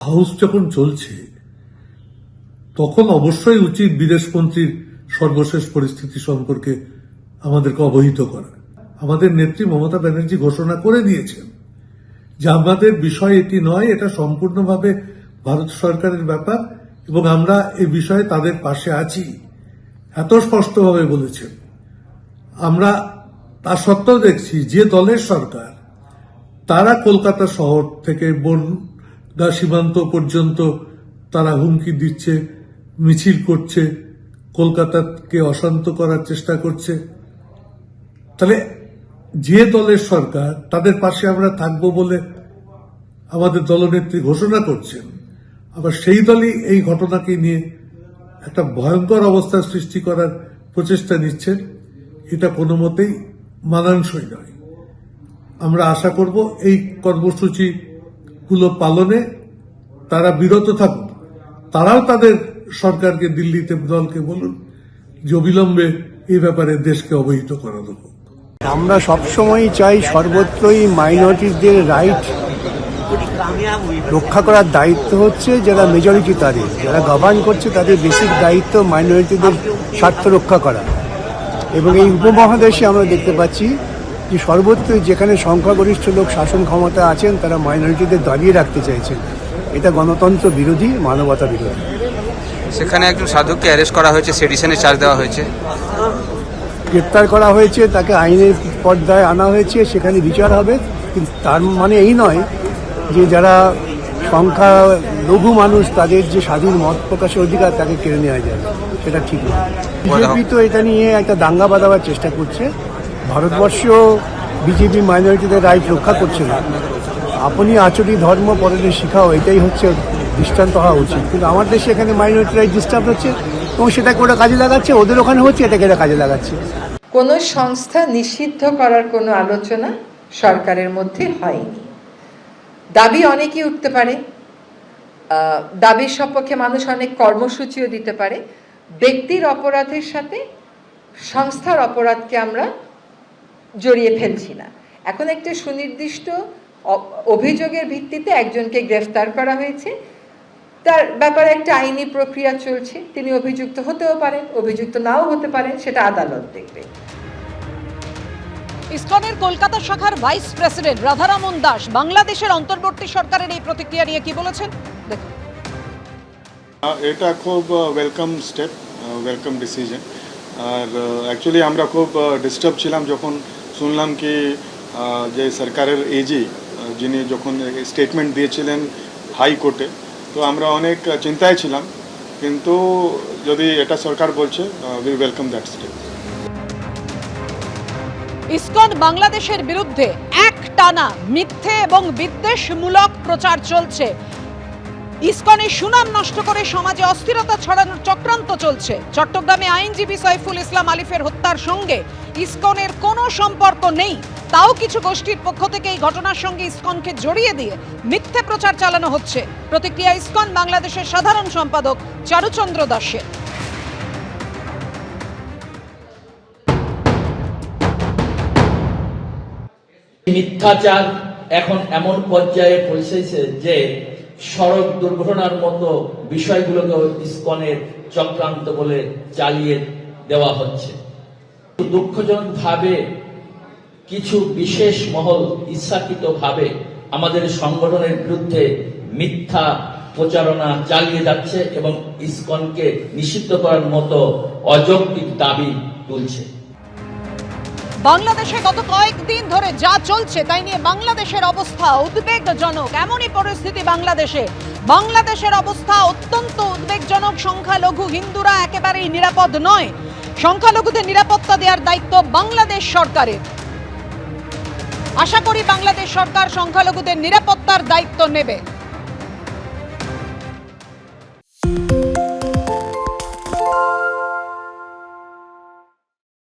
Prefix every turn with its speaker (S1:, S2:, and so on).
S1: House যখন চলছে তখন অবশ্যই উচিত বিদেশমন্ত্রীর সর্বশেষ পরিস্থিতি সম্পর্কে আমাদেরকে অবহিত করা। আমাদের নেত্রী মমতা ব্যানার্জি ঘোষণা করে দিয়েছেন যে আমাদের বিষয় এটি নয়, এটা সম্পূর্ণভাবে ভারত সরকারের ব্যাপার এবং আমরা এই বিষয়ে তাদের পাশে আছি, এত স্পষ্টভাবে বলেছেন। আমরা তা সত্ত্বেও দেখছি যে দলের সরকার তারা কলকাতা শহর থেকে বনগাঁ সীমান্ত পর্যন্ত তারা হুমকি দিচ্ছে, মিছিল করছে, কলকাতাকে অশান্ত করার চেষ্টা করছে। তাহলে যে দলের সরকার তাদের পাশে আমরা থাকব বলে আমাদের দলনেত্রী ঘোষণা করছেন, আবার সেই দলই এই ঘটনাকে নিয়ে একটা ভয়ঙ্কর অবস্থা সৃষ্টি করার প্রচেষ্টা নিচ্ছেন, এটা কোনো মতেই মানানসই নয়। আমরা আশা করব এই কর্মসূচিগুলো পালনে তারা বিরত থাকুন। তারাও তাদের সরকারকে, দিল্লিতে দলকে বলুন যে অবিলম্বে এই ব্যাপারে দেশকে অবহিত করানো হোক।
S2: আমরা সবসময় চাই সর্বত্রই মাইনরিটিদের রাইট রক্ষা করার দায়িত্ব হচ্ছে যারা মেজরিটি, তাদের যারা গভর্ন করছে তাদের বেসিক দায়িত্ব মাইনরিটিদের স্বার্থ রক্ষা করা। এবং এই উপমহাদেশে আমরা দেখতে পাচ্ছি যে সর্বত্রই যেখানে সংখ্যাগরিষ্ঠ লোক শাসন ক্ষমতা আছেন তারা মাইনরিটিদের দাবিয়ে রাখতে চাইছেন। এটা গণতন্ত্র বিরোধী, মানবতা বিরোধী।
S3: সেখানে একজন সাধককে অ্যারেস্ট করা হয়েছে, সেডিশনের চার্জ দেওয়া হয়েছে,
S2: গ্রেপ্তার করা হয়েছে, তাকে আইনের পর্দায় আনা হয়েছে, সেখানে বিচার হবে। কিন্তু তার মানে এই নয় যে যারা সংখ্যা লঘু মানুষ তাদের যে স্বাধীন মত প্রকাশের অধিকার তাকে কেড়ে নেওয়া যাবে, সেটা ঠিক নয়। বিজেপি তো এটা নিয়ে একটা দাঙ্গা বাঁধাবার চেষ্টা করছে। ভারতবর্ষ বিজেপি মাইনরিটিদের রাইট রক্ষা করছে না। আপনি আচরি ধর্ম পরের শিখাও, এটাই হচ্ছে দৃষ্টান্ত হওয়া উচিত। কিন্তু আমার দেশে এখানে মাইনরিটি রাইট ডিস্টার্ব হচ্ছে এবং সেটাকে ওরা কাজে লাগাচ্ছে, ওদের ওখানে হচ্ছে এটাকে এরা কাজে লাগাচ্ছে।
S4: কোনো সংস্থা নিষিদ্ধ করার কোনো আলোচনা সরকারের মধ্যে হয়নি। দাবি অনেকই উঠতে পারে, দাবির সপক্ষে মানুষ অনেক কর্মসূচিও দিতে পারে। ব্যক্তির অপরাধের সাথে সংস্থার অপরাধকে আমরা জড়িয়ে ফেলছি না। এখন একটা সুনির্দিষ্ট অভিযোগের ভিত্তিতে একজনকে গ্রেফতার করা হয়েছে, তার ব্যাপারে একটা আইনি প্রক্রিয়া চলছে। তিনি অভিযুক্ত হতেও পারেন, অভিযুক্ত নাও হতে পারেন, সেটা আদালত দেখবে।
S5: ইসকনের কলকাতা শাখার ভাইস প্রেসিডেন্ট রাধারমন দাস বাংলাদেশের অন্তর্বর্তী সরকারের এই প্রতিক্রিয়া নিয়ে কি বলেছেন দেখুন।
S6: এটা খুব ওয়েলকাম স্টেপ, ওয়েলকাম ডিসিশন। আর অ্যাকচুয়ালি আমরা খুব ডিস্টার্ব ছিলাম যখন শুনলাম কি যে সরকারের এজি যিনি যখন স্টেটমেন্ট দিয়েছিলেন হাইকোর্টে, তো আমরা অনেক চিন্তায় ছিলাম। কিন্তু যদি এটা সরকার বলছে, we welcome that step.
S5: ISKCON বাংলাদেশের বিরুদ্ধে একটানা মিথ্যে এবং বিদ্বেষমূলক প্রচার চলছে। ইসকনের সুনাম নষ্ট করে সমাজে অস্থিরতা ছড়ানোর চক্রান্ত চলছে। চট্টগ্রামে আইনজীবী সাইফুল ইসলাম আলিফের হত্যার সঙ্গে ইসকনের কোনো সম্পর্ক নেই, তাও কিছু গোষ্ঠীর পক্ষ থেকে এই ঘটনার সঙ্গে ইসকনকে জড়িয়ে দিয়ে মিথ্যে প্রচার চালানো হচ্ছে। প্রতিক্রিয়া ইসকন বাংলাদেশের সাধারণ সম্পাদক চারুচন্দ্র দাসের।
S7: মিথ্যাচার এখন এমন পর্যায়ে পৌঁছেছে যে সড়ক দুর্ঘটনার মতো বিষয়গুলোকে ইসকনের চক্রান্ত বলে চালিয়ে দেওয়া হচ্ছে। দুঃখজনক ভাবে কিছু বিশেষ মহল ইচ্ছাকৃতভাবে আমাদের সংগঠনের বিরুদ্ধে মিথ্যা প্রচারণা চালিয়ে যাচ্ছে এবং ইসকনকে নিষিদ্ধ করার মতো অযৌক্তিক দাবি তুলছে।
S5: বাংলাদেশে গত কয়েকদিন ধরে যা চলছে তাই নিয়ে বাংলাদেশের অবস্থা উদ্বেগজনক। এমনই পরিস্থিতি বাংলাদেশের অবস্থা অত্যন্ত উদ্বেগজনক। সংখ্যালঘু হিন্দুরা একেবারেই নিরাপদ নয়। সংখ্যালঘুদের নিরাপত্তা দেওয়ার দায়িত্ব বাংলাদেশ সরকারের। আশা করি বাংলাদেশ সরকার সংখ্যালঘুদের নিরাপত্তার দায়িত্ব নেবে।